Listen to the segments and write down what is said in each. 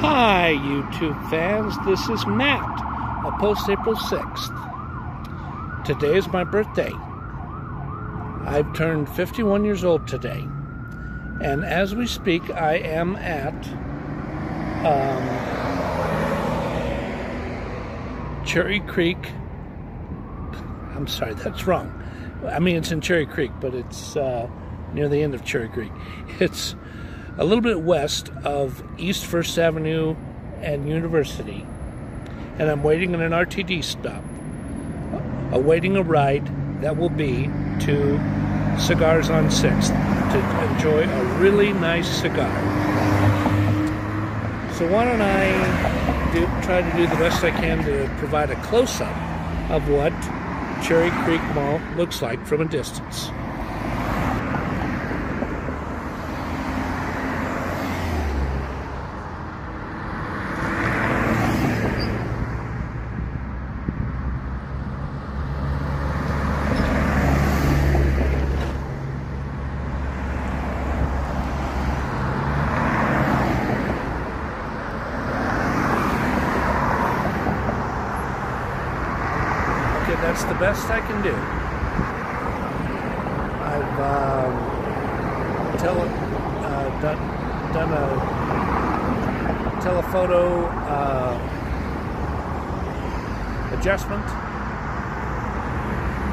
Hi, YouTube fans. This is Matt of Post April 6th. Today is my birthday. I've turned 51 years old today. And as we speak, I am at Cherry Creek. I'm sorry, that's wrong. I mean, it's in Cherry Creek, but it's near the end of Cherry Creek. It's a little bit west of East First Avenue and University, and I'm waiting in an RTD stop, awaiting a ride that will be to Cigars on 6th to enjoy a really nice cigar. So why don't I try to do the best I can to provide a close-up of what Cherry Creek Mall looks like from a distance. That's the best I can do. I've done a telephoto adjustment.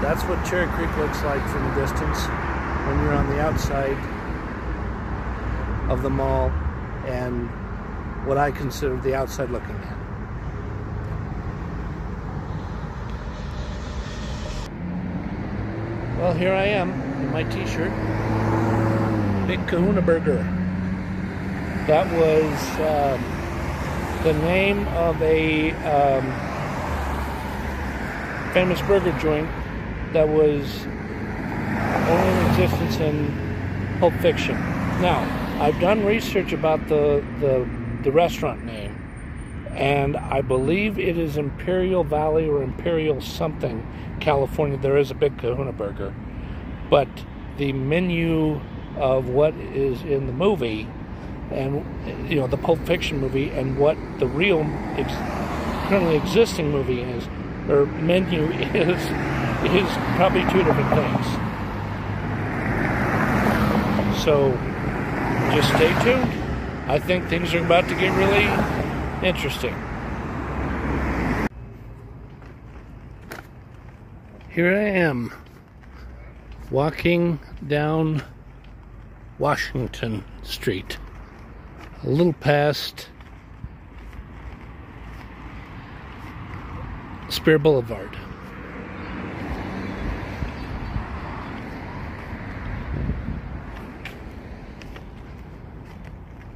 That's what Cherry Creek looks like from a distance when you're on the outside of the mall and what I consider the outside looking at. Well, here I am in my t-shirt. Big Kahuna Burger. That was the name of a famous burger joint that was only in existence in Pulp Fiction. Now, I've done research about the restaurant name, and I believe it is Imperial Valley or Imperial something, California. There is a Big Kahuna Burger, but the menu of what is in the movie, and the Pulp Fiction movie, and what the real currently existing movie is, or menu is probably two different things. So just stay tuned. I think things are about to get really interesting. Here I am, walking down Washington Street, a little past Spear Boulevard.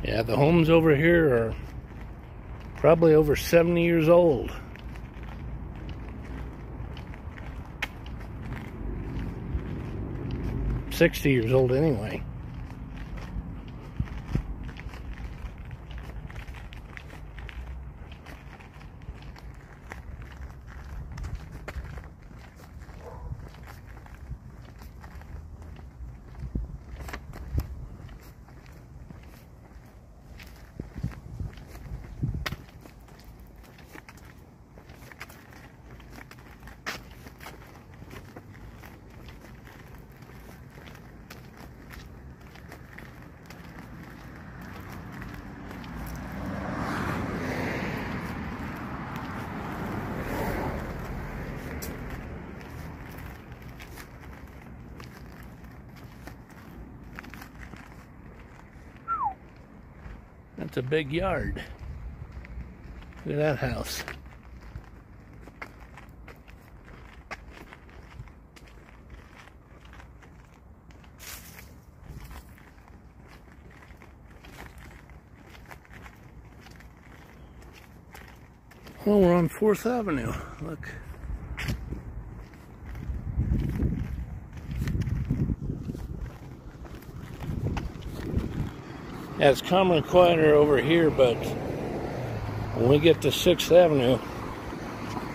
Yeah, the homes over here are probably over 70 years old. 60 years old anyway. That's a big yard. Look at that house. Well, we're on 4th Avenue. Look. Yeah, it's calmer and quieter over here, but when we get to 6th Avenue,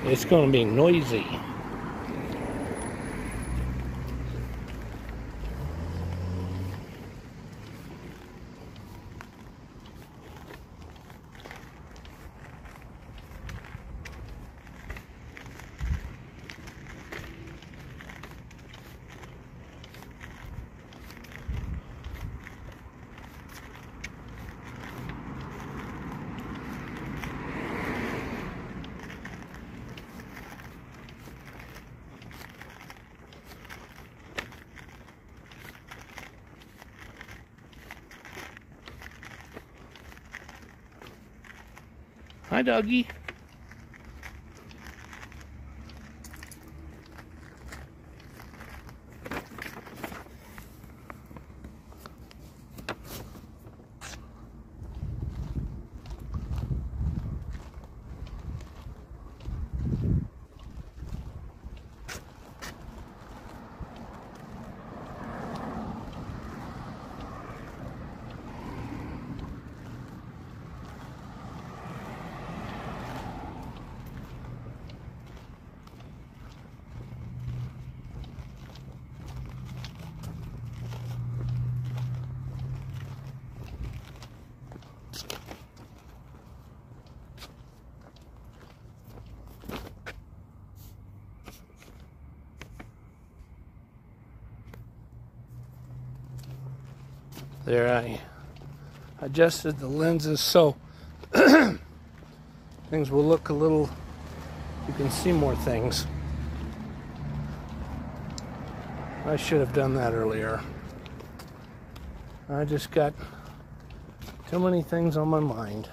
it's going to be noisy. Hi, doggy. There, I adjusted the lenses so things will look a little, you can see more things. I should have done that earlier. I just got too many things on my mind.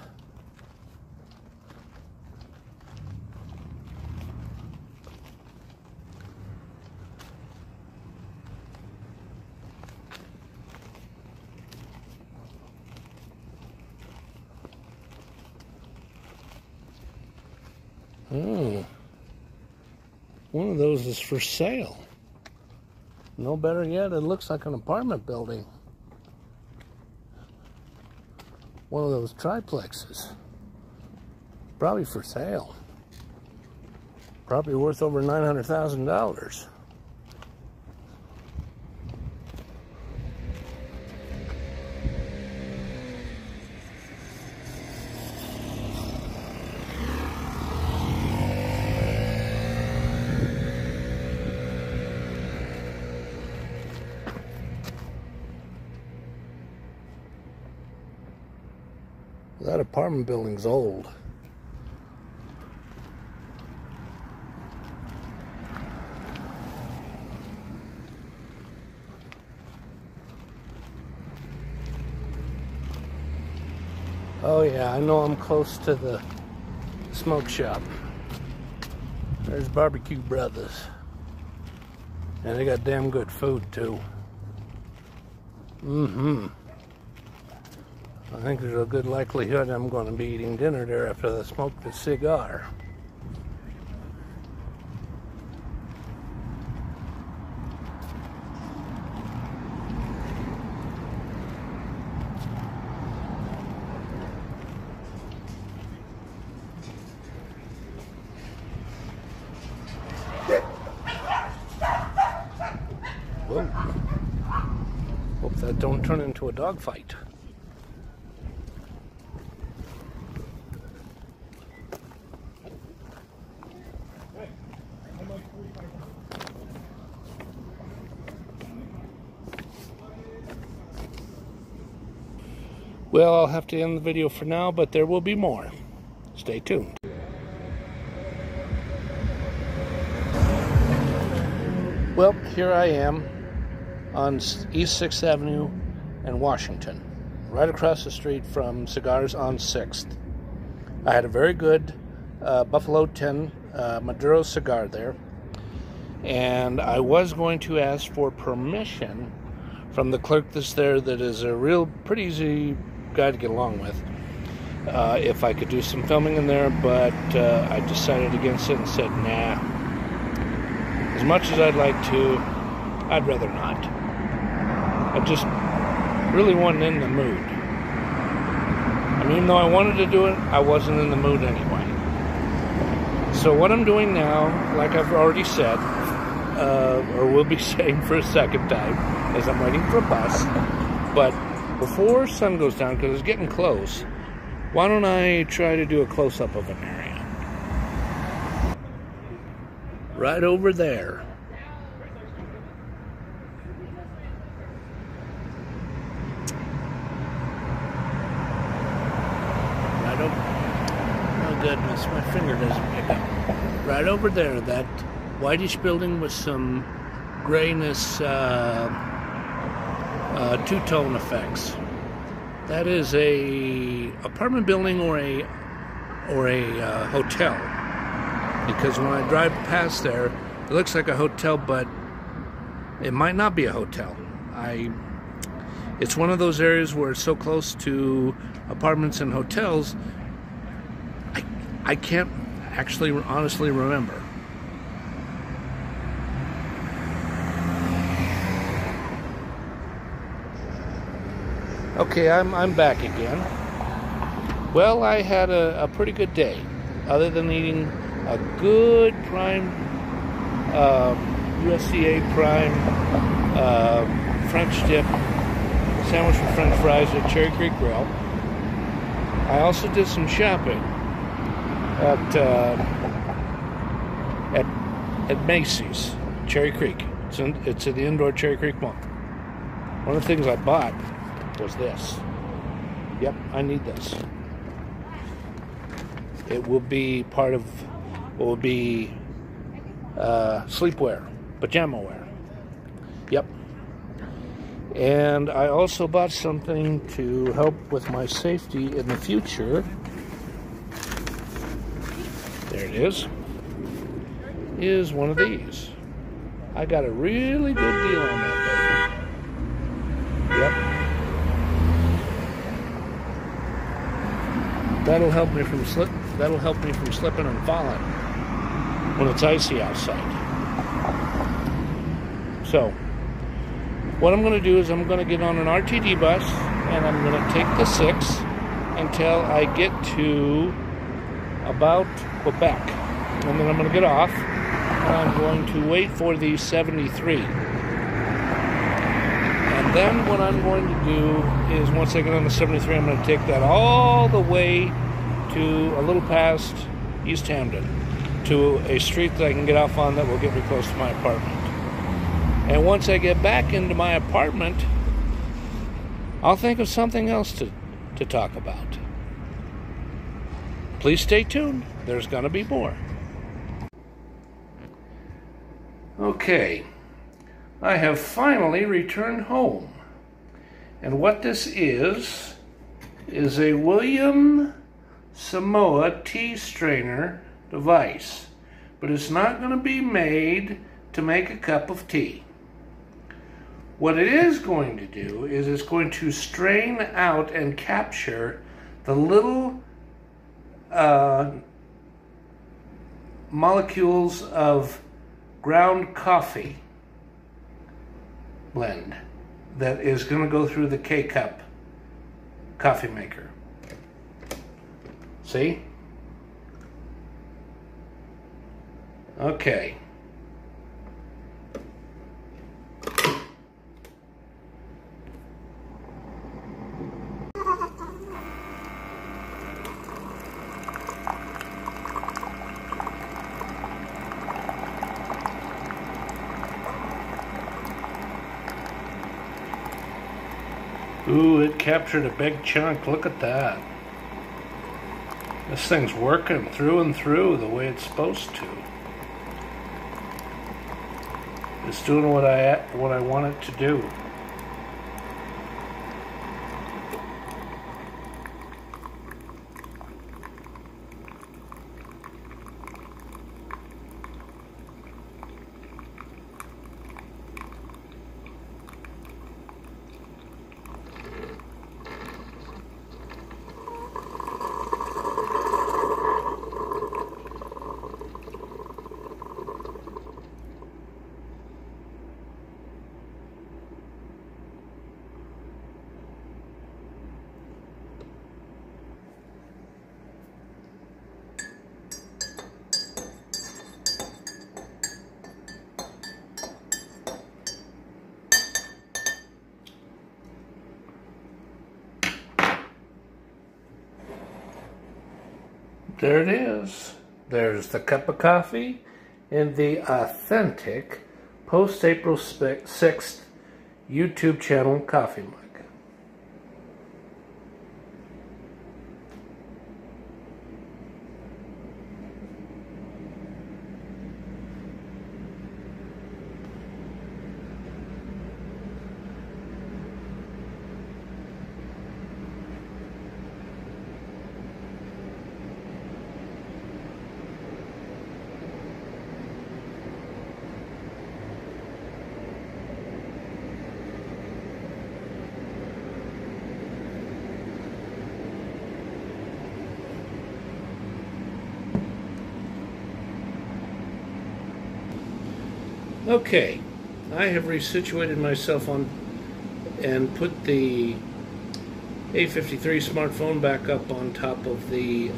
Oh, one of those is for sale. No better yet, it looks like an apartment building. One of those triplexes. Probably for sale. Probably worth over $900,000. That apartment building's old. Oh yeah, I know I'm close to the smoke shop. There's Barbecue Brothers. And they got damn good food too. I think there's a good likelihood I'm going to be eating dinner there after I smoke the cigar. Whoa. Hope that don't turn into a dog fight. Well, I'll have to end the video for now, but there will be more. Stay tuned. Well, here I am on East 6th Avenue in Washington, right across the street from Cigars on 6th. I had a very good Buffalo 10 Maduro cigar there, and I was going to ask for permission from the clerk that's there, that is a real pretty easy guy to get along with, if I could do some filming in there, but I decided against it and said, nah. As much as I'd like to, I'd rather not. I just really wasn't in the mood. I mean, even though I wanted to do it, I wasn't in the mood anyway. So what I'm doing now, like I've already said, or will be saying for a second time, is I'm waiting for a bus, but before sun goes down, because it's getting close, why don't I try to do a close-up of an area? Right over there. Right over... Oh goodness, my finger doesn't pick up. Right over there, that whitish building with some grayness, two-tone effects. That is a apartment building or a or a hotel, because when I drive past there, it looks like a hotel, but it might not be a hotel. It's one of those areas where it's so close to apartments and hotels, I can't actually honestly remember. Okay, I'm back again. Well, I had a pretty good day, other than eating a good prime USDA prime French dip sandwich with French fries at Cherry Creek Grill. I also did some shopping at Macy's, Cherry Creek. It's at the indoor Cherry Creek Mall. One of the things I bought was this. Yep, I need this. It will be part of what will be sleepwear, pajama wear. Yep. And I also bought something to help with my safety in the future. There it is one of these. I got a really good deal on that baby. Yep. That'll help me from slipping and falling when it's icy outside. So, what I'm going to do is I'm going to get on an RTD bus and I'm going to take the 6 until I get to about Quebec. And then I'm going to get off and I'm going to wait for the 73. And then what I'm going to do is once I get on the 73, I'm going to take that all the way to a little past East Hamden to a street that I can get off on that will get me close to my apartment. And once I get back into my apartment, I'll think of something else to talk about. Please stay tuned. There's going to be more. Okay. I have finally returned home. And what this is a William Samoa tea strainer device. But it's not going to be made to make a cup of tea. What it is going to do is it's going to strain out and capture the little molecules of ground coffee blend that is going to go through the K-Cup coffee maker. See? Okay. Ooh, it captured a big chunk. Look at that. This thing's working through and through the way it's supposed to. It's doing what I want it to do. There it is. There's the cup of coffee in the authentic post-April 6th YouTube channel coffee mug. Okay, I have resituated myself on and put the A53 smartphone back up on top of the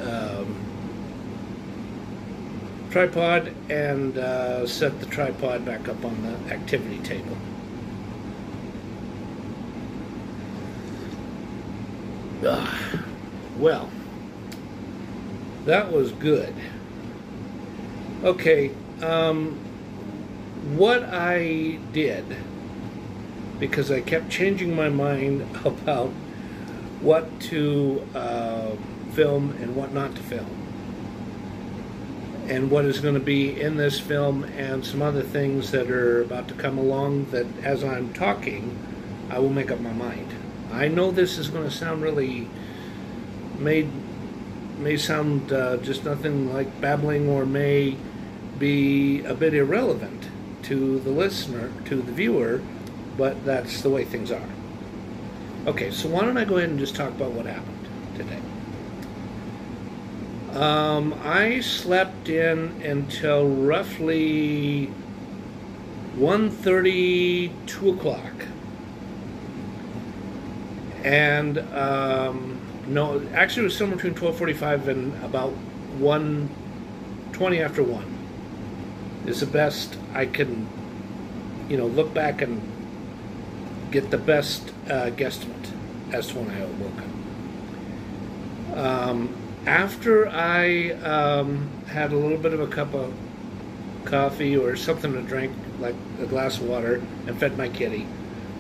tripod and set the tripod back up on the activity table. Well, that was good. Okay, what I did, because I kept changing my mind about what to film and what not to film, and what is going to be in this film, and some other things that are about to come along that as I'm talking, I will make up my mind. I know this is going to sound really, may sound just nothing like babbling, or may be a bit irrelevant to the listener, to the viewer, but that's the way things are. Okay, so why don't I go ahead and just talk about what happened today. I slept in until roughly 1:30, 2 o'clock. And no, actually it was somewhere between 12:45 and about 1:20 after 1 is the best I can, look back and get the best guesstimate as to when I woke up. After I had a little bit of a cup of coffee or something to drink, like a glass of water, and fed my kitty,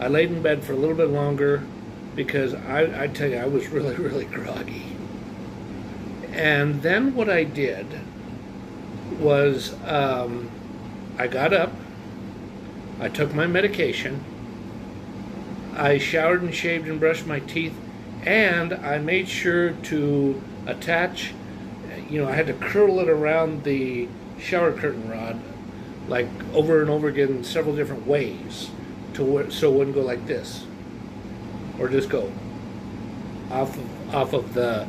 I laid in bed for a little bit longer, because I tell you, I was really, really groggy. And then what I did was I got up, I took my medication, I showered and shaved and brushed my teeth, and I made sure to attach, I had to curl it around the shower curtain rod, like over and over again in several different ways, so it wouldn't go like this, or just go off of the,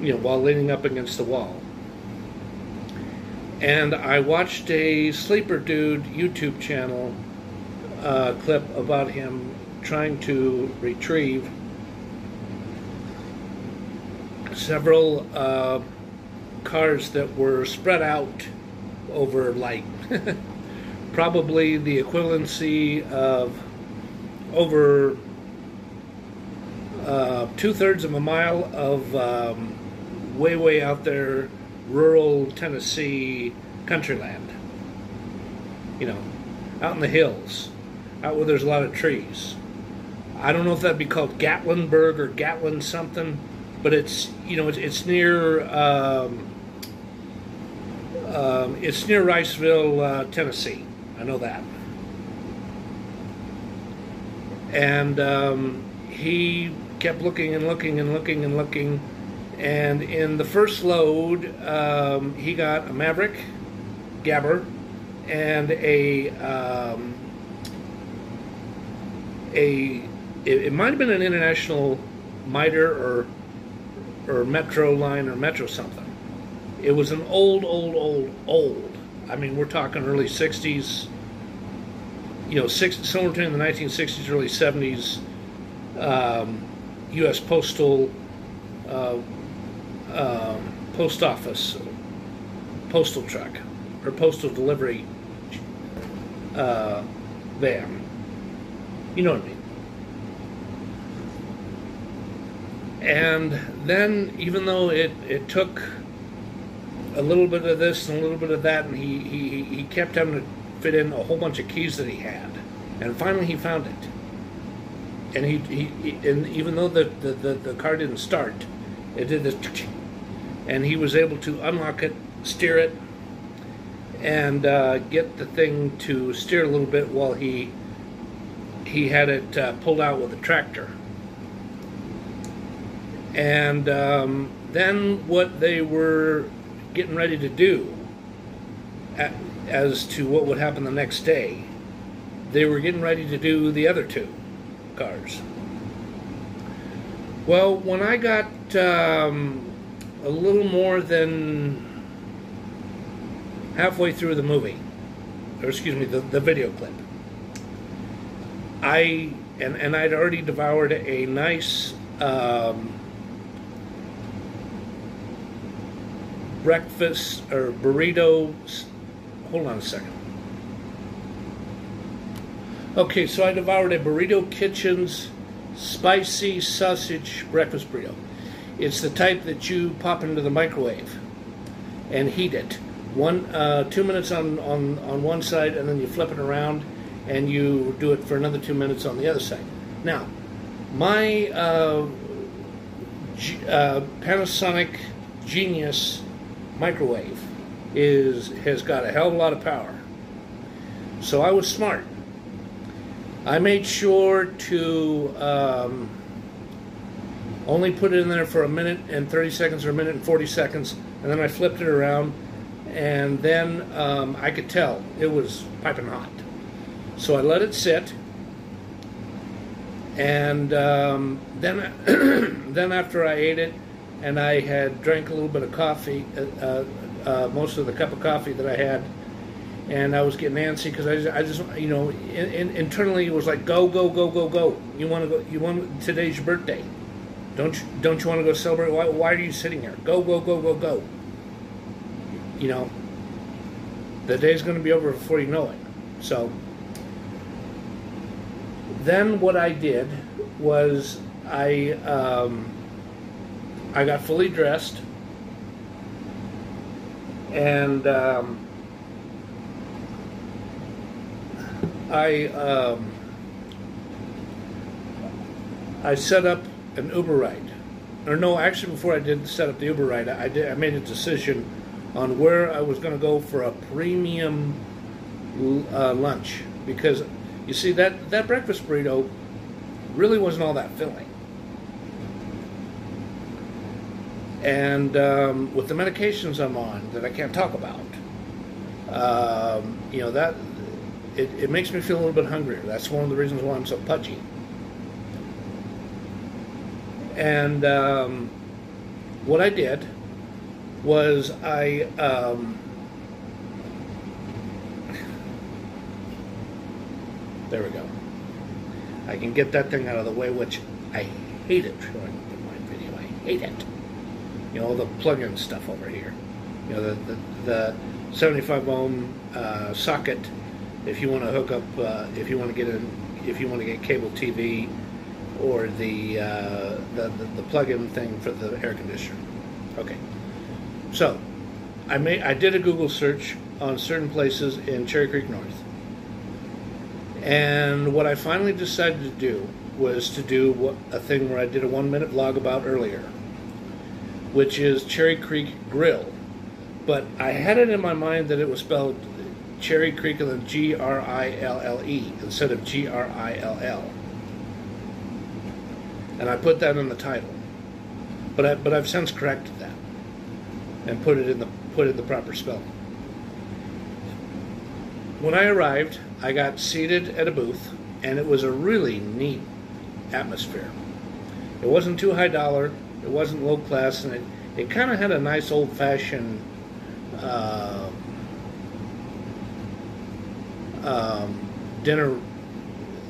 while leaning up against the wall. And I watched a Sleeper Dude YouTube channel clip about him trying to retrieve several cars that were spread out over, like, probably the equivalency of over 2/3 of a mile of way out there rural Tennessee country land, out in the hills, out where there's a lot of trees. I don't know if that'd be called Gatlinburg or Gatlin something, but it's it's near Riceville, Tennessee. I know that. And he kept looking and looking and looking and looking, and in the first load, he got a Maverick Gabber and it might have been an International Mitre or Metro line or Metro something. It was an old. I mean, we're talking early 60s, somewhere between the 1960s, early 70s, U.S. Postal, post office, postal truck, or postal delivery van. You know what I mean? And then, even though it took a little bit of this and a little bit of that, and he kept having to fit in a whole bunch of keys that he had, and finally he found it. And and even though the car didn't start, it did this, and he was able to unlock it, steer it, and get the thing to steer a little bit while he had it pulled out with a tractor. And then what they were getting ready to do, as to what would happen the next day, they were getting ready to do the other two cars. Well, when I got a little more than halfway through the movie, or excuse me, the video clip. And I'd already devoured a nice breakfast or burrito. Hold on a second. Okay, so I devoured a Burrito Kitchen's spicy sausage breakfast burrito. It's the type that you pop into the microwave and heat it. 2 minutes on one side, and then you flip it around and you do it for another 2 minutes on the other side. Now, my Panasonic Genius microwave has got a hell of a lot of power. So I was smart. I made sure to only put it in there for a minute and 30 seconds or a minute and 40 seconds, and then I flipped it around, and then I could tell it was piping hot. So I let it sit, and then after I ate it, and I had drank a little bit of coffee, most of the cup of coffee that I had, and I was getting antsy because I just you know, internally it was like, go. You want to go? Today's your birthday. Don't you want to go celebrate? Why are you sitting here? Go. You know, the day's going to be over before you know it. So then what I did was I got fully dressed, and I set up an Uber ride. Or no, actually, before I did set up the Uber ride, I made a decision on where I was going to go for a premium lunch, because you see that breakfast burrito really wasn't all that filling. And with the medications I'm on that I can't talk about, you know, that it makes me feel a little bit hungrier. That's one of the reasons why I'm so pudgy. And what I did was there we go. I can get that thing out of the way, which I hate it showing up in my video. I hate it. You know, the plug-in stuff over here. You know, the 75 ohm socket. If you want to hook up, if you want to get cable TV, or the plug-in thing for the air conditioner. Okay, so I did a Google search on certain places in Cherry Creek North, and what I finally decided to do was to do a thing where I did a 1-minute vlog about earlier, which is Cherry Creek Grill. But I had it in my mind that it was spelled Cherry Creek and then Grille instead of Grill. And I put that in the title, but I've since corrected that and put it in the proper spelling. When I arrived, I got seated at a booth, and it was a really neat atmosphere. It wasn't too high dollar, it wasn't low class, and it kind of had a nice old-fashioned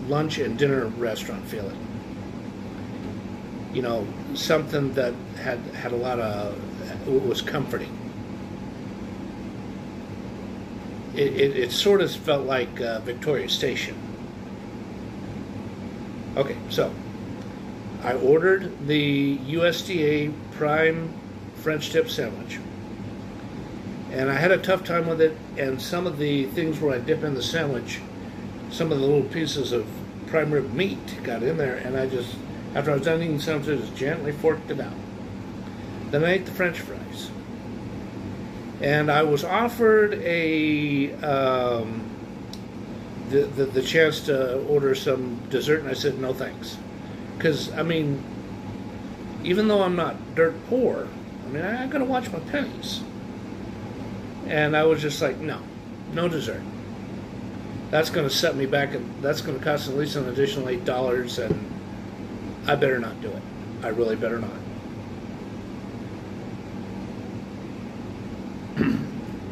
lunch and dinner restaurant feeling. You know, something that had a lot of, was comforting. It sort of felt like Victoria Station. Okay, so I ordered the USDA Prime French Tip Sandwich, and I had a tough time with it, and some of the things where I dip in the sandwich, some of the little pieces of prime rib meat got in there, and I just, after I was done eating the sandwich, I just gently forked it out. Then I ate the French fries. And I was offered the chance to order some dessert, and I said, no thanks. Because, I mean, even though I'm not dirt poor, I mean, I gotta watch my pennies. And I was just like, no dessert. That's gonna set me back, and that's gonna cost at least an additional $8, and I better not do it. I really better not.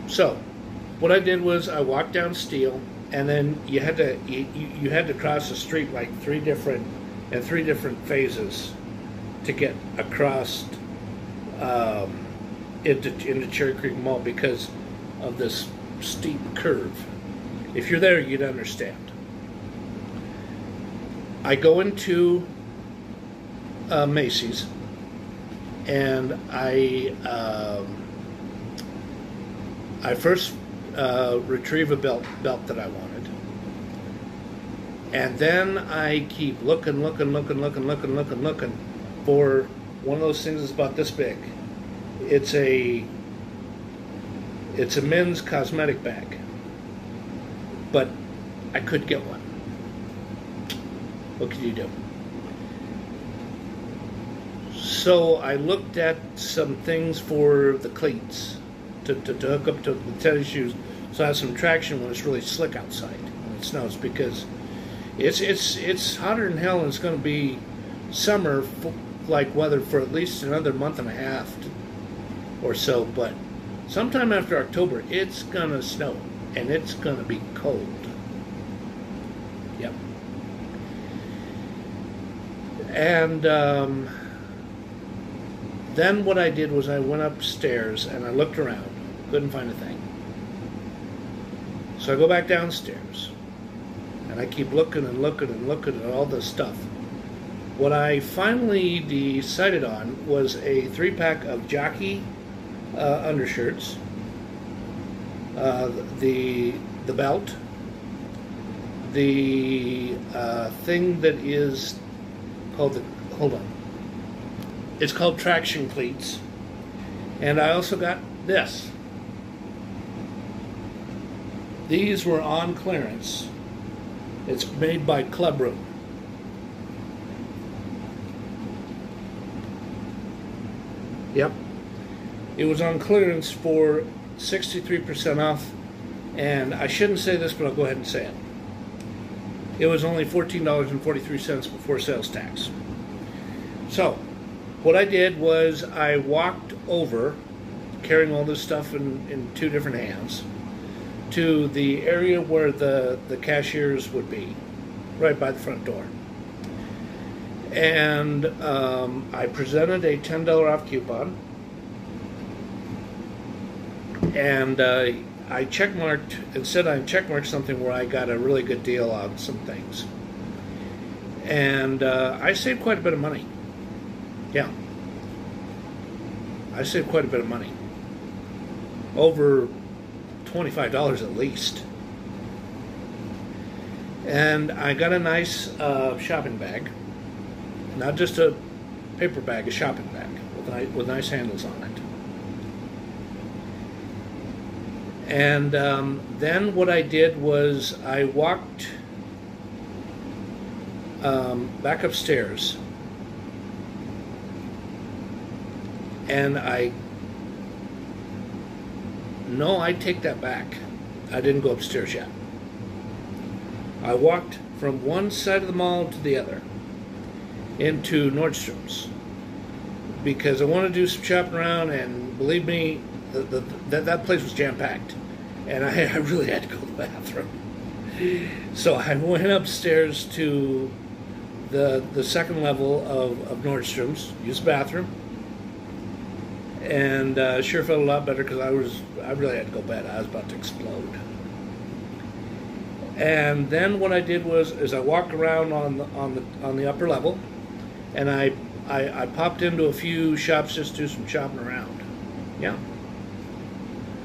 So, what I did was I walked down Steel, and then you had to cross the street like three different phases to get across into Cherry Creek Mall because of this steep curve. If you're there, you'd understand. I go into Macy's, and I first retrieve a belt that I wanted, and then I keep looking for one of those things that's about this big. It's a men's cosmetic bag, but I couldn't get one. What could you do? So I looked at some things for the cleats to hook up to the tennis shoes, so I have some traction when it's really slick outside when it snows, because it's hotter than hell, and it's going to be summer like weather for at least another month and a half or so. But sometime after October, it's going to snow, and it's going to be cold. Yep. And then what I did was I went upstairs and I looked around. Couldn't find a thing. So I go back downstairs and I keep looking and looking at all this stuff. What I finally decided on was a 3-pack of jockey undershirts, the belt, the thing that is called it's called traction cleats, and I also got this. These were on clearance. It's made by Club Room. Yep. It was on clearance for 63% off, and I shouldn't say this, but I'll go ahead and say it. It was only $14.43 before sales tax. So, what I did was I walked over, carrying all this stuff in two different hands, to the area where the cashiers would be, right by the front door. And I presented a $10 off coupon, and I checkmarked, instead I checkmarked something where I got a really good deal on some things. And I saved quite a bit of money. Yeah. I saved quite a bit of money. Over $25 at least. And I got a nice shopping bag. Not just a paper bag, a shopping bag with nice handles on it. And then what I did was I walked back upstairs, and I take that back. I didn't go upstairs yet. I walked from one side of the mall to the other into Nordstrom's because I wanted to do some shopping around, and believe me, that place was jam-packed, and I really had to go to the bathroom. So I went upstairs to the second level of Nordstrom's, used the bathroom, and sure felt a lot better because I really had to go to bed. I was about to explode. And then what I did was I walked around on the upper level, and I popped into a few shops just to do some shopping around. Yeah,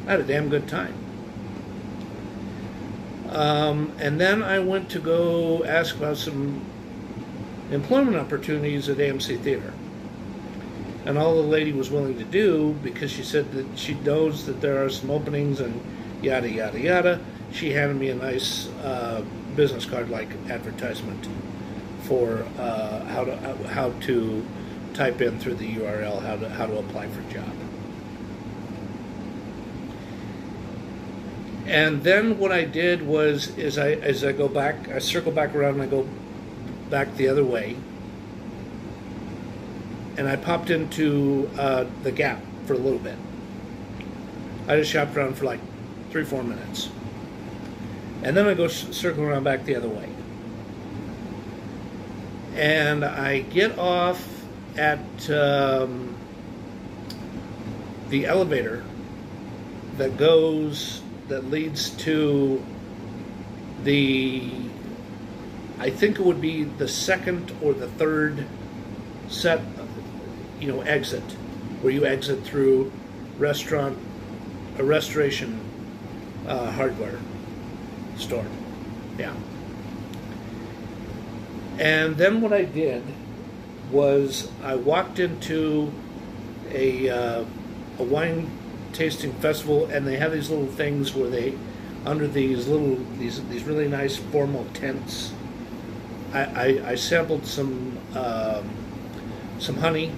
I had a damn good time. And then I went to go ask about some employment opportunities at AMC Theater. And all the lady was willing to do, because she said that she knows that there are some openings and yada, yada, yada. She handed me a nice business card-like advertisement for how to type in through the URL how to apply for a job. And then what I did was as I go back, I circle back around and I go back the other way, and I popped into the Gap for a little bit. I just shopped around for like $3 3-4 minutes. And then I go circling around back the other way. And I get off at the elevator that leads to I think it would be the second or the third set, exit, where you exit through a restoration hardware store. Yeah. And then what I did was I walked into a wine tasting festival, and they have these little things where they, under these really nice formal tents, I sampled some honey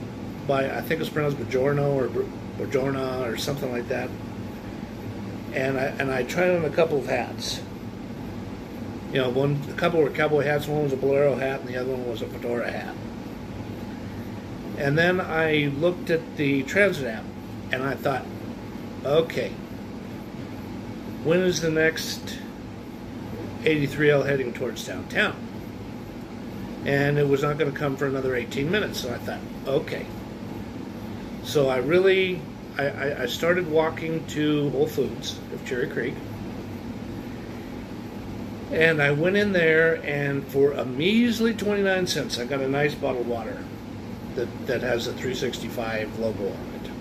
by, I think it's pronounced Bajorno or Bajorna or something like that, and I tried on a couple of hats. A couple were cowboy hats. One was a bolero hat, and the other one was a fedora hat. And then I looked at the transit app, and I thought, okay, when is the next 83L heading towards downtown? And it was not going to come for another 18 minutes. So I thought, okay. So I started walking to Whole Foods of Cherry Creek. And I went in there, and for a measly 29 cents, I got a nice bottle of water that has a 365 logo on it.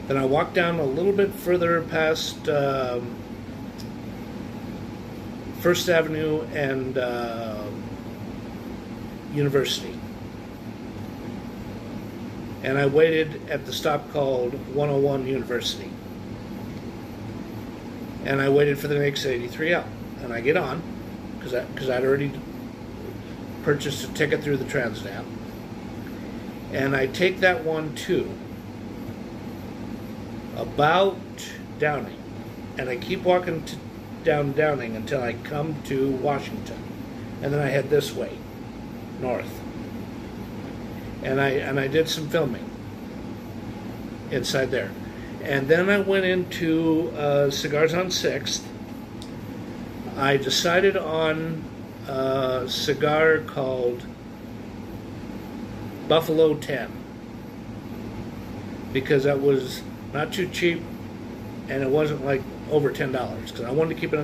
Then I walked down a little bit further past First Avenue and University. And I waited at the stop called 101 University. And I waited for the next 83L. And I get on, because I'd already purchased a ticket through the transit app. And I take that one to about Downing. And I keep walking down Downing until I come to Washington. And then I head this way, north. And I did some filming inside there. And then I went into Cigars on 6th. I decided on a cigar called Buffalo 10 because that was not too cheap, and it wasn't like over $10 because I wanted to keep it I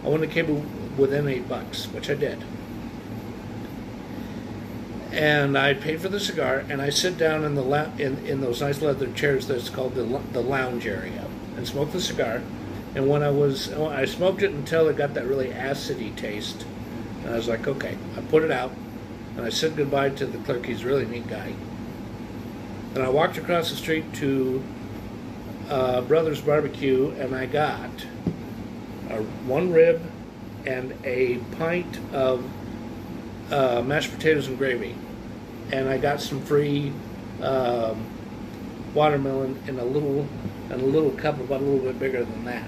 wanted to keep it within $8, which I did. And I paid for the cigar, and I sit down in in those nice leather chairs that's called the lounge area and smoke the cigar. And when I smoked it until it got that really acidy taste, and I was like, okay, I put it out, and I said goodbye to the clerk. He's a really neat guy. And I walked across the street to Brothers Barbecue, and I got one rib and a pint of mashed potatoes and gravy, and I got some free watermelon in a little cup about a little bit bigger than that,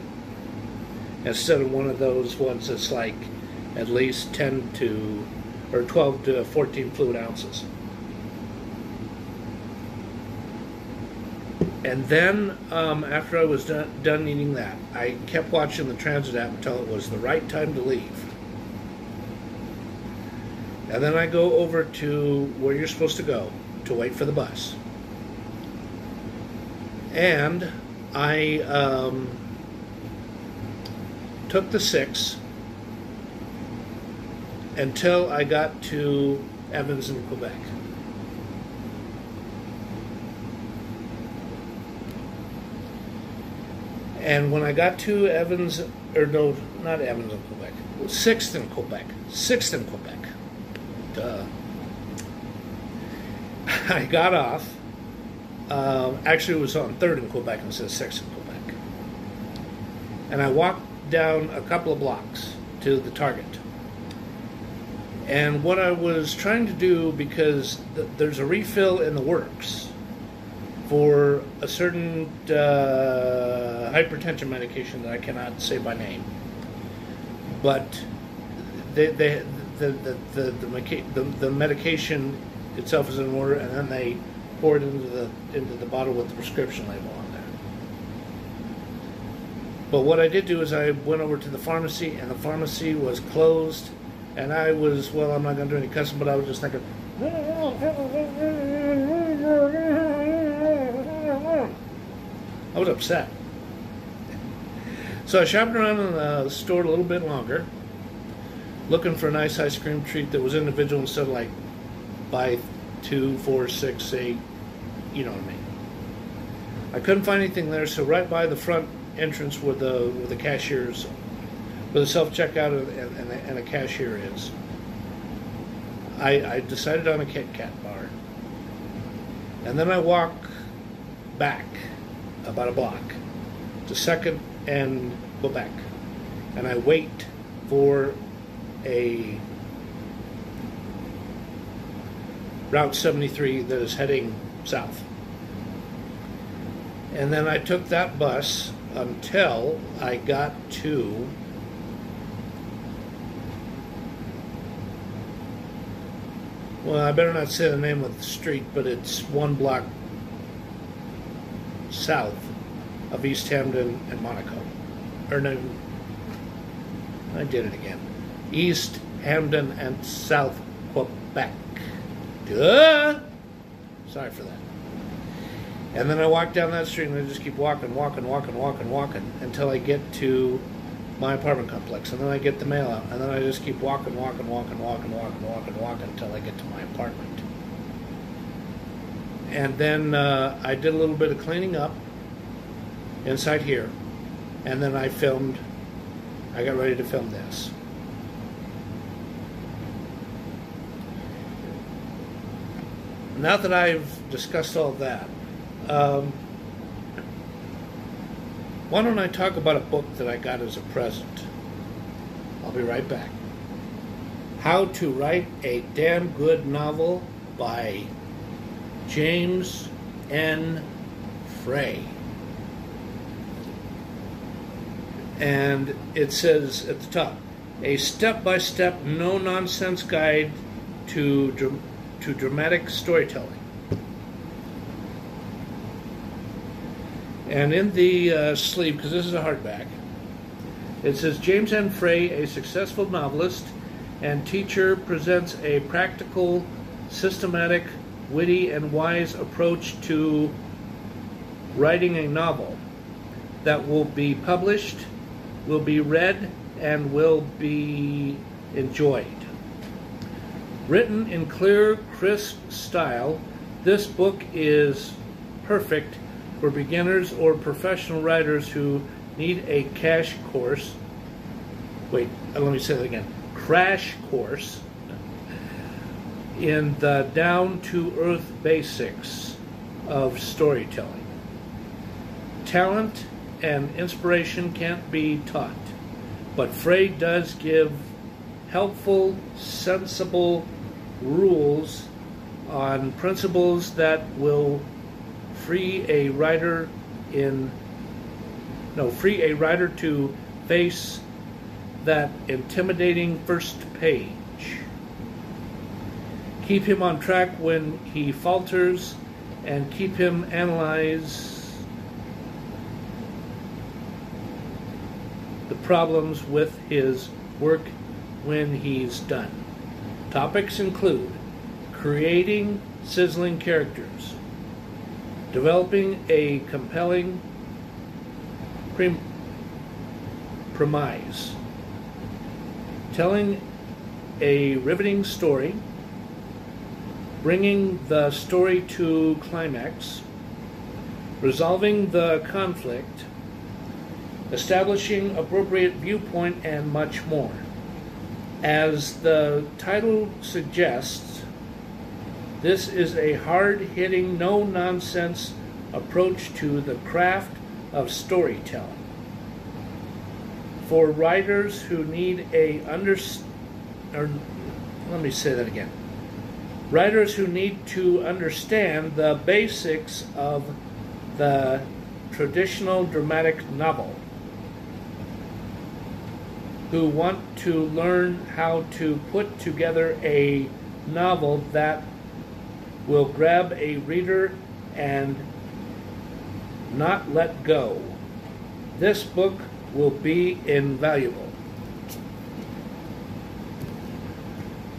instead of one of those ones that's like at least 12 to 14 fluid ounces. And then after I was done eating that, I kept watching the transit app until it was the right time to leave. And then I go over to where you're supposed to go to wait for the bus. And I took the 6 until I got to Evans in Quebec. And when I got to Evans, or no, not Evans in Quebec, 6th in Quebec. 6th in Quebec. Duh. I got off. Actually, it was on 3rd in Quebec instead of 6th in Quebec. And I walked down a couple of blocks to the Target. And what I was trying to do, because there's a refill in the works for a certain hypertension medication that I cannot say by name, but the medication itself is in order, and then they pour it into the bottle with the prescription label on But what I did do is I went over to the pharmacy, and the pharmacy was closed. And I was, well, I'm not going to do any cussing, but I was just thinking, I was upset. So I shopped around in the store a little bit longer, looking for a nice ice cream treat that was individual instead of like buy 2, 4, 6, 8, you know what I mean. I couldn't find anything there, so right by the front entrance where the cashiers, where the self-checkout and a cashier is, I decided on a Kit Kat bar. And then I walk back about a block to Second and go back. And I wait for a Route 73 that is heading south. And then I took that bus until I got to well, I better not say the name of the street, but it's 1 block south of East Hampden and Monaco. Or no, I did it again. East Hampden and South Quebec. Duh! Sorry for that. And then I walk down that street and I just keep walking until I get to my apartment complex. And then I get the mail out. And then I just keep walking until I get to my apartment. And then I did a little bit of cleaning up inside here. And then I got ready to film this. Now that I've discussed all that, why don't I talk about a book that I got as a present? I'll be right back. How to Write a Damn Good Novel by James N. Frey. And it says at the top, a step-by-step, no-nonsense guide to dramatic storytelling. And in the sleeve, because this is a hardback, it says, James N. Frey, a successful novelist and teacher, presents a practical, systematic, witty, and wise approach to writing a novel that will be published, will be read, and will be enjoyed. Written in clear, crisp style, this book is perfect for beginners or professional writers who need a crash course. Wait, let me say that again. Crash course in the down-to-earth basics of storytelling. Talent and inspiration can't be taught, but Frey does give helpful, sensible rules on principles that will free a writer to face that intimidating first page. Keep him on track when he falters, and keep him analyze the problems with his work when he's done. Topics include creating sizzling characters, developing a compelling premise, telling a riveting story, bringing the story to climax, resolving the conflict, establishing appropriate viewpoint, and much more. As the title suggests, this is a hard-hitting, no-nonsense approach to the craft of storytelling. For writers who need writers who need to understand the basics of the traditional dramatic novel, who want to learn how to put together a novel that will grab a reader and not let go. This book will be invaluable.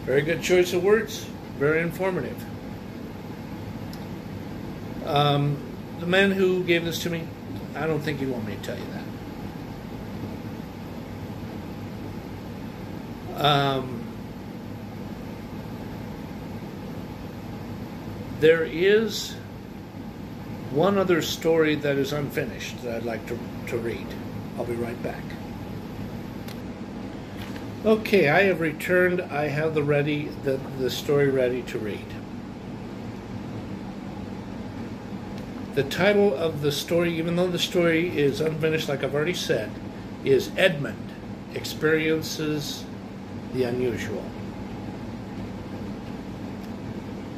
Very good choice of words, very informative. The man who gave this to me, I don't think he'd want me to tell you that. There is one other story that is unfinished that I'd like to read. I'll be right back. Okay, I have returned. I have the story ready to read. The title of the story, even though the story is unfinished, like I've already said, is Edmund Experiences the Unusual.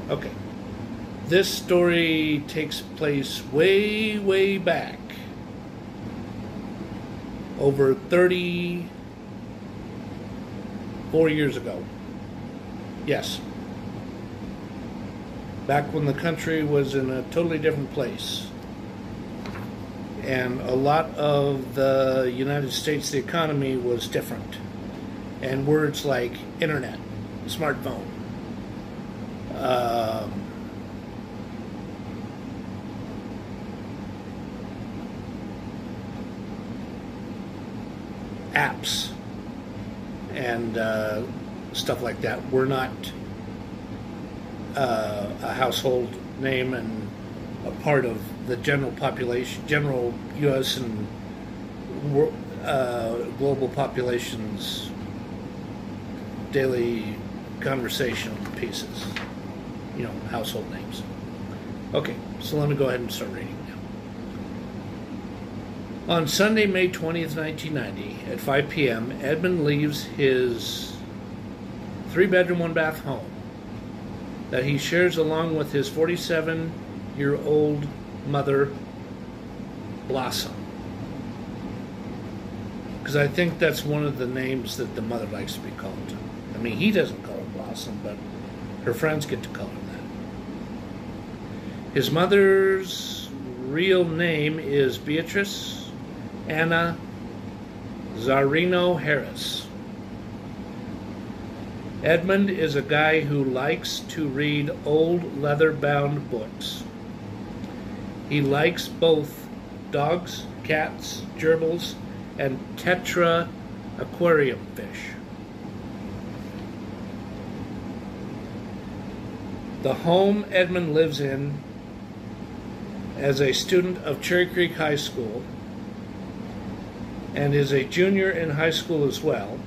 Okay. This story takes place way, way back, over 34 years ago. Yes. Back when the country was in a totally different place. And a lot of the United States, the economy was different. And words like internet, smartphone, apps and stuff like that were not a household name and a part of the general population, general U.S. and global population's daily conversation pieces, household names. Okay, so let me go ahead and start reading now. On Sunday, May 20th, 1990, at 5 p.m., Edmund leaves his 3-bedroom, 1-bath home that he shares along with his 47-year-old mother, Blossom. Because I think that's one of the names that the mother likes to be called. I mean, he doesn't call her Blossom, but her friends get to call her that. His mother's real name is Beatrice Anna Zarino Harris. Edmund is a guy who likes to read old leather-bound books. He likes both dogs, cats, gerbils, and tetra aquarium fish. The home Edmund lives in as a student of Cherry Creek High School and is a junior in high school as well,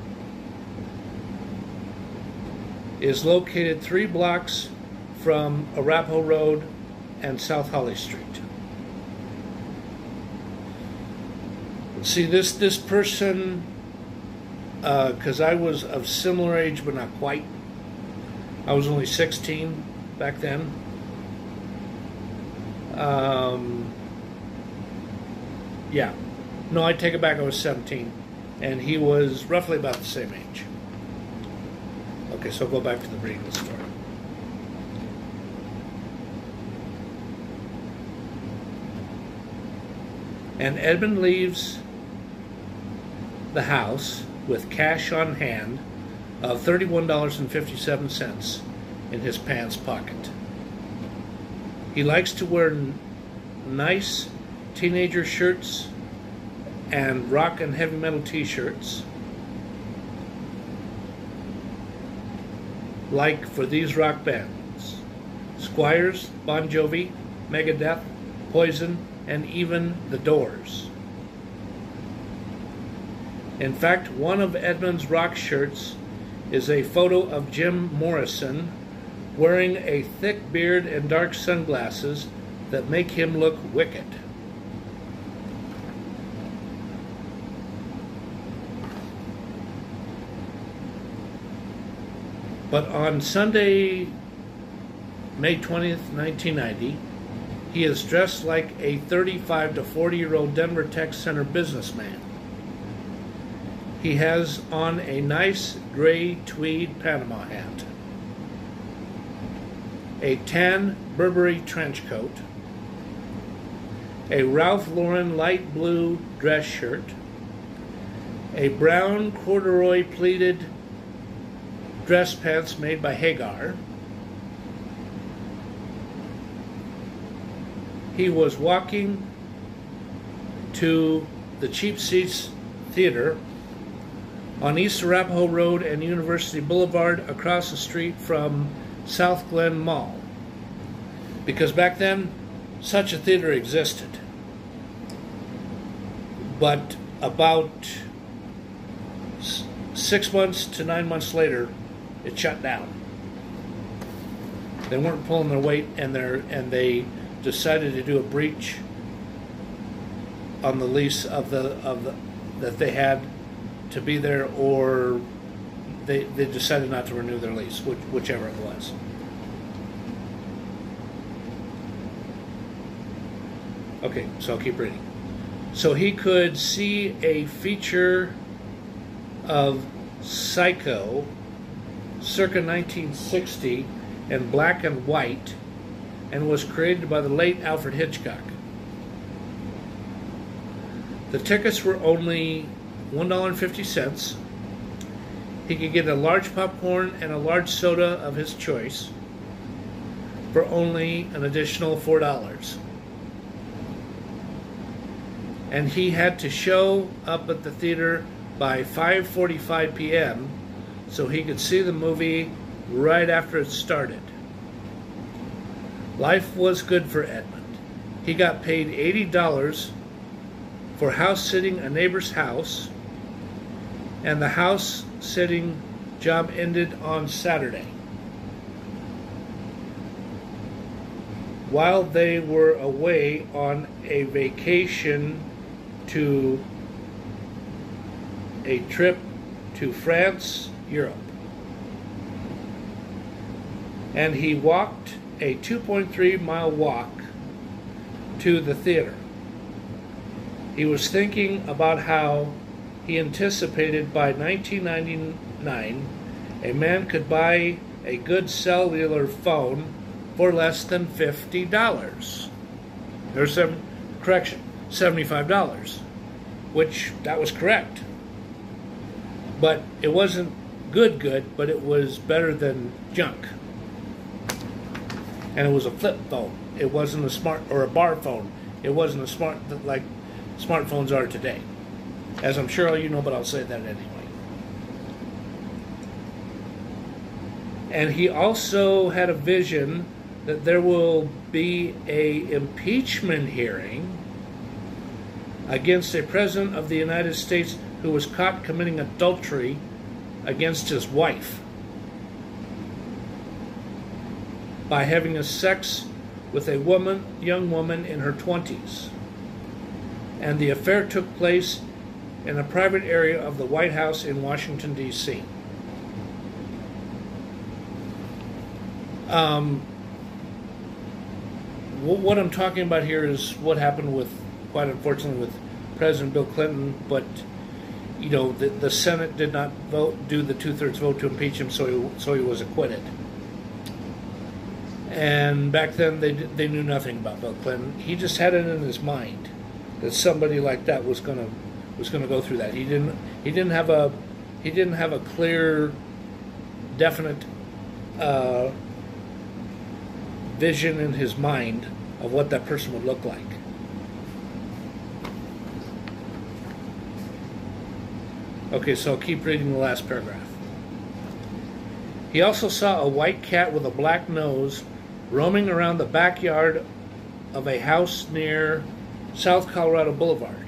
is located 3 blocks from Arapahoe Road and South Holly Street. See, this person, because I was of similar age but not quite. I was only 16 back then. Yeah. No, I take it back, I was 17. And he was roughly about the same age. Okay, so go back to the reading of the story. And Edmund leaves the house with cash on hand of $31.57 in his pants pocket. He likes to wear nice teenager shirts and rock and heavy metal t-shirts, like for these rock bands: Squires, Bon Jovi, Megadeth, Poison, and even The Doors. In fact, one of Edmund's rock shirts is a photo of Jim Morrison wearing a thick beard and dark sunglasses that make him look wicked. But on Sunday, May 20th, 1990, he is dressed like a 35 to 40-year-old Denver Tech Center businessman. He has on a nice gray tweed Panama hat, a tan Burberry trench coat, a Ralph Lauren light blue dress shirt, a brown corduroy pleated dress pants made by Hagar. He was walking to the Cheap Seats Theater on East Arapahoe Road and University Boulevard, across the street from South Glen Mall. Because back then, such a theater existed. But about 6 months to 9 months later, it shut down. They weren't pulling their weight, and they decided to do a breach on the lease of the that they had to be there, or they decided not to renew their lease, whichever it was. Okay, so I'll keep reading. So he could see a feature of Psycho circa 1960 in black and white, and was created by the late Alfred Hitchcock. The tickets were only $1.50. He could get a large popcorn and a large soda of his choice for only an additional $4. And he had to show up at the theater by 5:45 p.m. so he could see the movie right after it started. Life was good for Edmund. He got paid $80 for house-sitting a neighbor's house, and the house-sitting job ended on Saturday. While they were away on a vacation to a trip to France, Europe. And he walked a 2.3-mile walk to the theater. He was thinking about how he anticipated by 1999 a man could buy a good cellular phone for less than $50. There's some correction, $75, which that was correct. But it wasn't good, but it was better than junk. And it was a flip phone. It wasn't a smart or a bar phone. It wasn't a smart like smartphones are today. As I'm sure all you know, but I'll say that anyway. And he also had a vision that there will be a impeachment hearing against a president of the United States who was caught committing adultery against his wife by having a sex with a young woman in her 20s. And the affair took place in a private area of the White House in Washington, D.C. What I'm talking about here is what happened with, quite unfortunately, with President Bill Clinton, but you know, the Senate did not do the 2/3 vote to impeach him, so he was acquitted. And back then they knew nothing about Bill Clinton. He just had it in his mind that somebody like that was gonna go through that. He didn't have a clear, definite vision in his mind of what that person would look like. Okay, so I'll keep reading the last paragraph. He also saw a white cat with a black nose roaming around the backyard of a house near South Colorado Boulevard.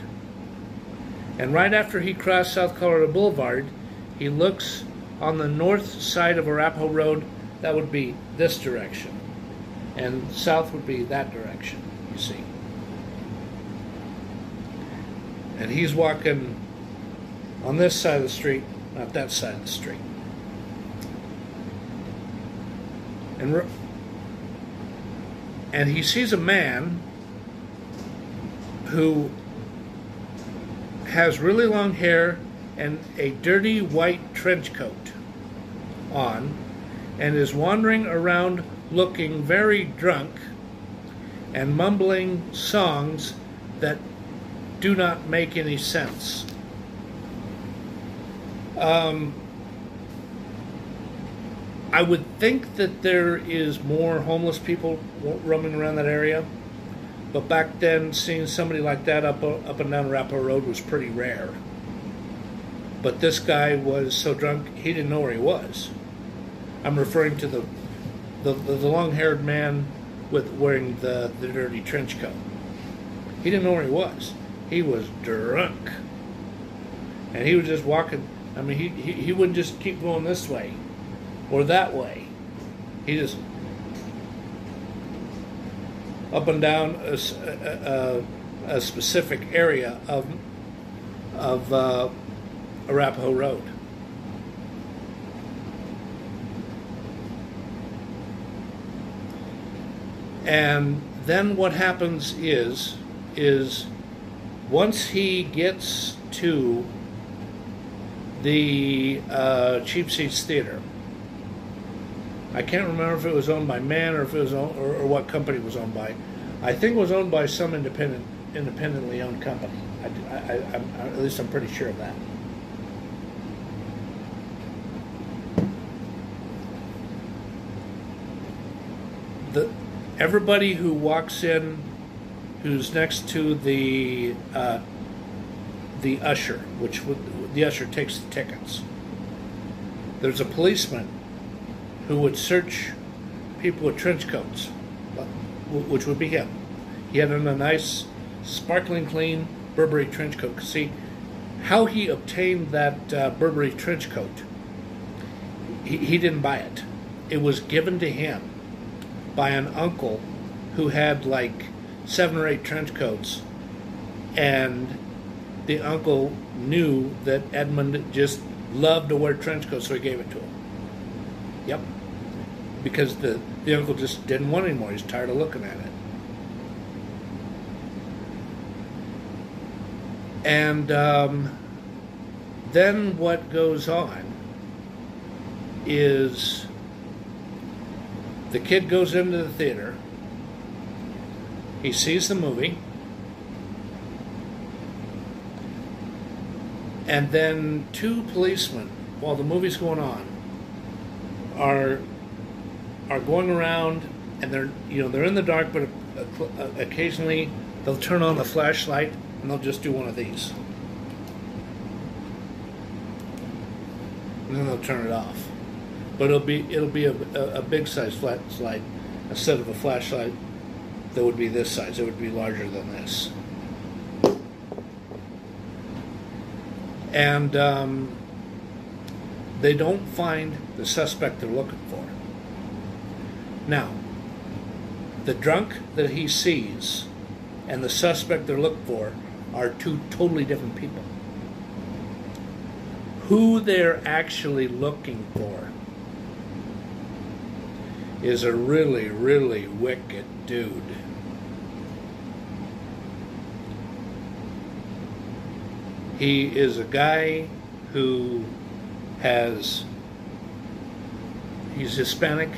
And right after he crossed South Colorado Boulevard, he looks on the north side of Arapahoe Road. That would be this direction. And south would be that direction, you see. And he's walking on this side of the street, not that side of the street. And he sees a man who has really long hair and a dirty white trench coat on, and is wandering around looking very drunk and mumbling songs that do not make any sense. Um, I would think that there is more homeless people roaming around that area, but back then, seeing somebody like that up and down Arapahoe Road was pretty rare. But this guy was so drunk he didn't know where he was. I'm referring to the long-haired man with wearing the dirty trench coat. He didn't know where he was. He was drunk, and he was just walking. I mean, he wouldn't just keep going this way or that way. He just up and down a specific area of Arapahoe Road. And then what happens is once he gets to the Cheap Seats Theater, I can't remember if it was owned by Mann or if it was or what company it was owned by. I think it was owned by some independently owned company. At least I'm pretty sure of that. Everybody who walks in, who's next to the usher, the usher takes the tickets. There's a policeman who would search people with trench coats, which would be him. He had on a nice, sparkling clean Burberry trench coat. See, how he obtained that Burberry trench coat, he didn't buy it. It was given to him by an uncle who had like 7 or 8 trench coats, and the uncle knew that Edmund just loved to wear trench coats, so he gave it to him. Yep. Because the uncle just didn't want it anymore. He's tired of looking at it. And then what goes on is the kid goes into the theater. He sees the movie. And then 2 policemen, while the movie's going on, are going around, and they're in the dark, but occasionally they'll turn on the flashlight and they'll just do one of these, and then they'll turn it off. But it'll be a big size flashlight instead of a flashlight that would be this size. It would be larger than this. And they don't find the suspect they're looking for. Now, the drunk that he sees and the suspect they're looking for are 2 totally different people. Who they're actually looking for is a really, really wicked dude. He is a guy who he's Hispanic,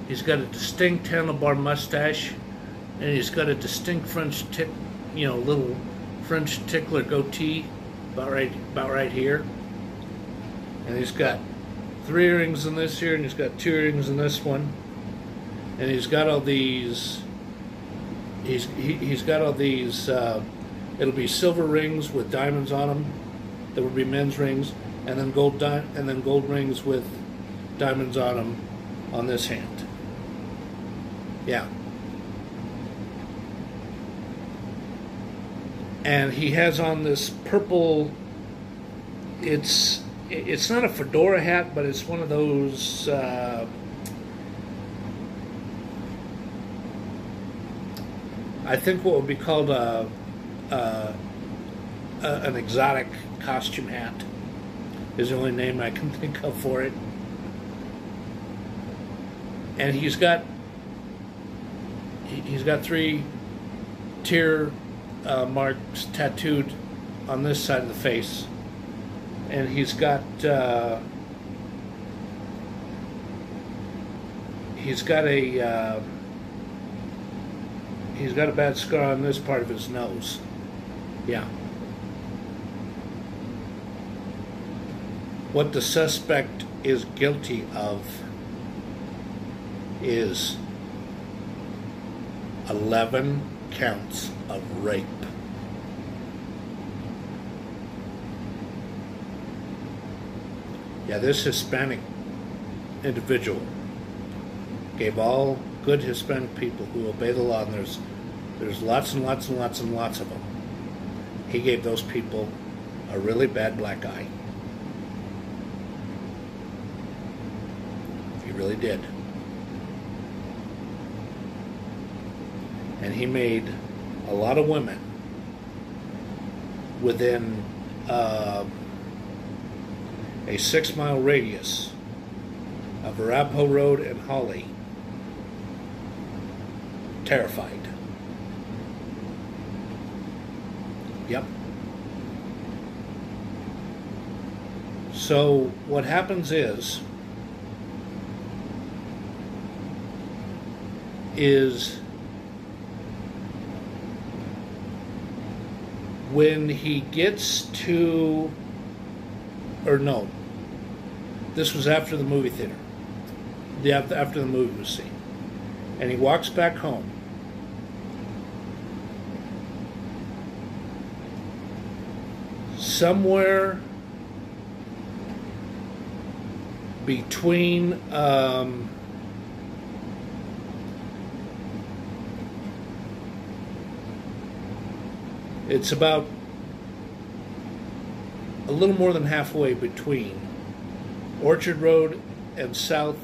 he's got a distinct handlebar mustache, and he's got a distinct little French tickler goatee about right here. And he's got 3 earrings in this here, and he's got 2 earrings in this one. And he's got all these, he's got all these, it'll be silver rings with diamonds on them. There will be men's rings, and then gold rings with diamonds on them on this hand. Yeah. And he has on this purple, it's not a fedora hat, but it's one of those I think what would be called an exotic costume hat is the only name I can think of for it. And he's got 3 tear marks tattooed on this side of the face, and he's got a bad scar on this part of his nose. Yeah. What the suspect is guilty of is 11 counts of rape. Yeah, this Hispanic individual gave all good Hispanic people who obey the law, and there's lots and lots and lots and lots of them. He gave those people a really bad black eye. He really did. And he made a lot of women within a 6-mile radius of Arapahoe Road and Holly terrified. Yep. So what happens is when he gets to, or no, this was after the movie theater, after the movie was seen, and he walks back home. Somewhere between it's about a little more than halfway between Orchard Road and South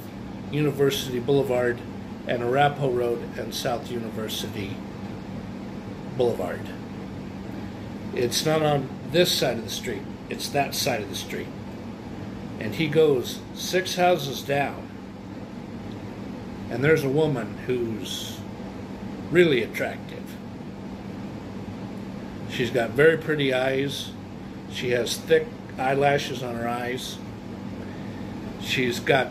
University Boulevard and Arapahoe Road and South University Boulevard. It's not on this side of the street, it's that side of the street. And he goes 6 houses down, and there's a woman who's really attractive. She's got very pretty eyes. She has thick eyelashes on her eyes. She's got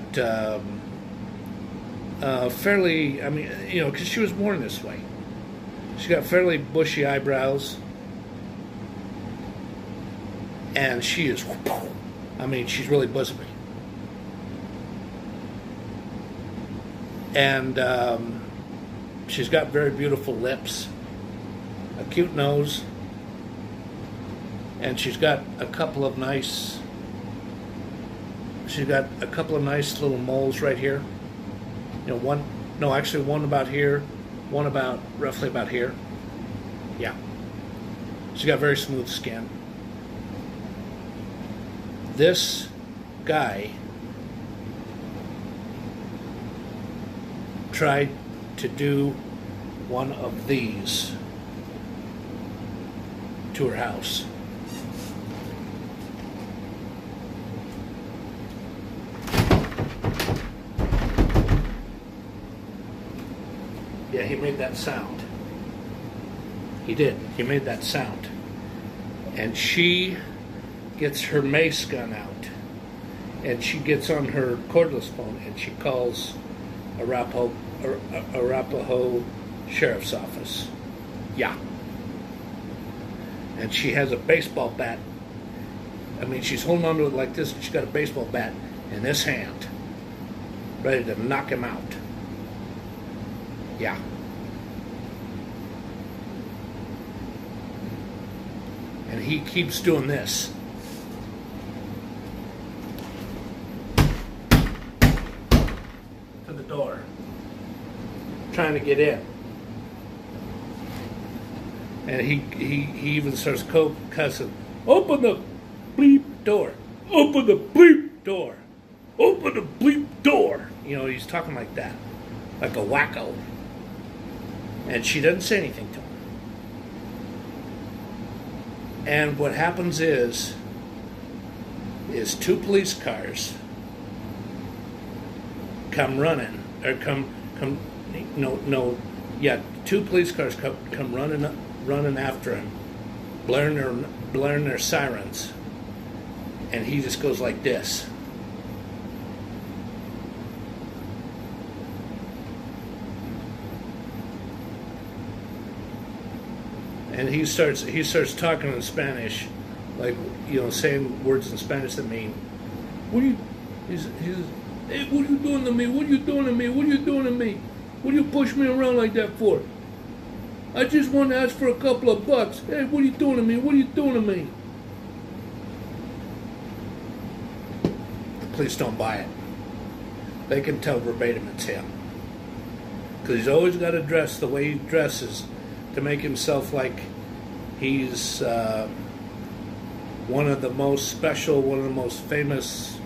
fairly, I mean, you know, because she was born this way. She's got fairly bushy eyebrows. And she is, I mean, she's really bosomy. And she's got very beautiful lips, a cute nose, and she's got a couple of nice little moles right here. You know, one about here, one about roughly about here. Yeah. She's got very smooth skin. This guy tried to do one of these to her house. Yeah, he made that sound. He did. He made that sound. And she gets her mace gun out, and she gets on her cordless phone, and she calls Arapahoe Sheriff's Office. Yeah. And she has a baseball bat. I mean, she's holding onto it like this, and she's got a baseball bat in this hand, ready to knock him out. Yeah. And he keeps doing this. To the door. Trying to get in. And he even starts cussing. Open the bleep door. Open the bleep door. Open the bleep door. You know, he's talking like that. Like a wacko. And she doesn't say anything to him. And what happens is 2 police cars come running, or two police cars come running after him, blaring their sirens, and he just goes like this. And he starts talking in Spanish, like, you know, saying words in Spanish that mean, What are you? He says, hey, what are you doing to me? What are you doing to me? What are you doing to me? What do you push me around like that for? I just want to ask for a couple of bucks. Hey, what are you doing to me? What are you doing to me? The police don't buy it. They can tell verbatim it's him. Because he's always got to dress the way he dresses to make himself like he's one of the most special, one of the most famous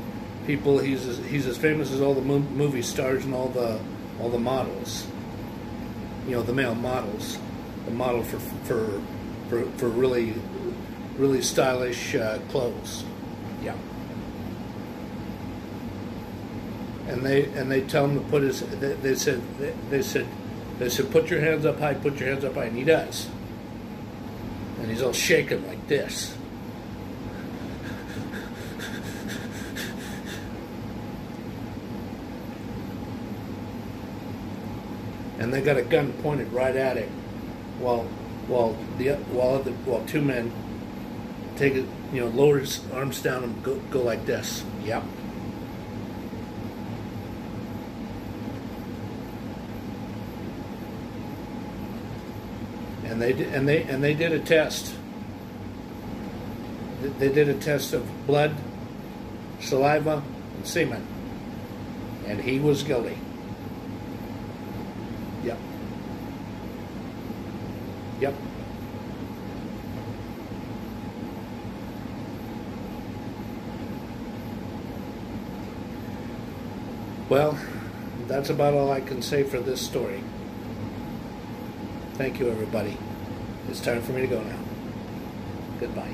people. He's as famous as all the movie stars and all the models. You know, the male models. The model for really stylish clothes. Yeah. And they tell him to put his. They said put your hands up high. Put your hands up high, and he does. And he's all shaking like this. And they got a gun pointed right at him, while two men take it, lower his arms down and go like this. Yep. And they did a test. They did a test of blood, saliva, and semen, and he was guilty. Yep. Yep. Well, that's about all I can say for this story. Thank you, everybody. It's time for me to go now. Goodbye.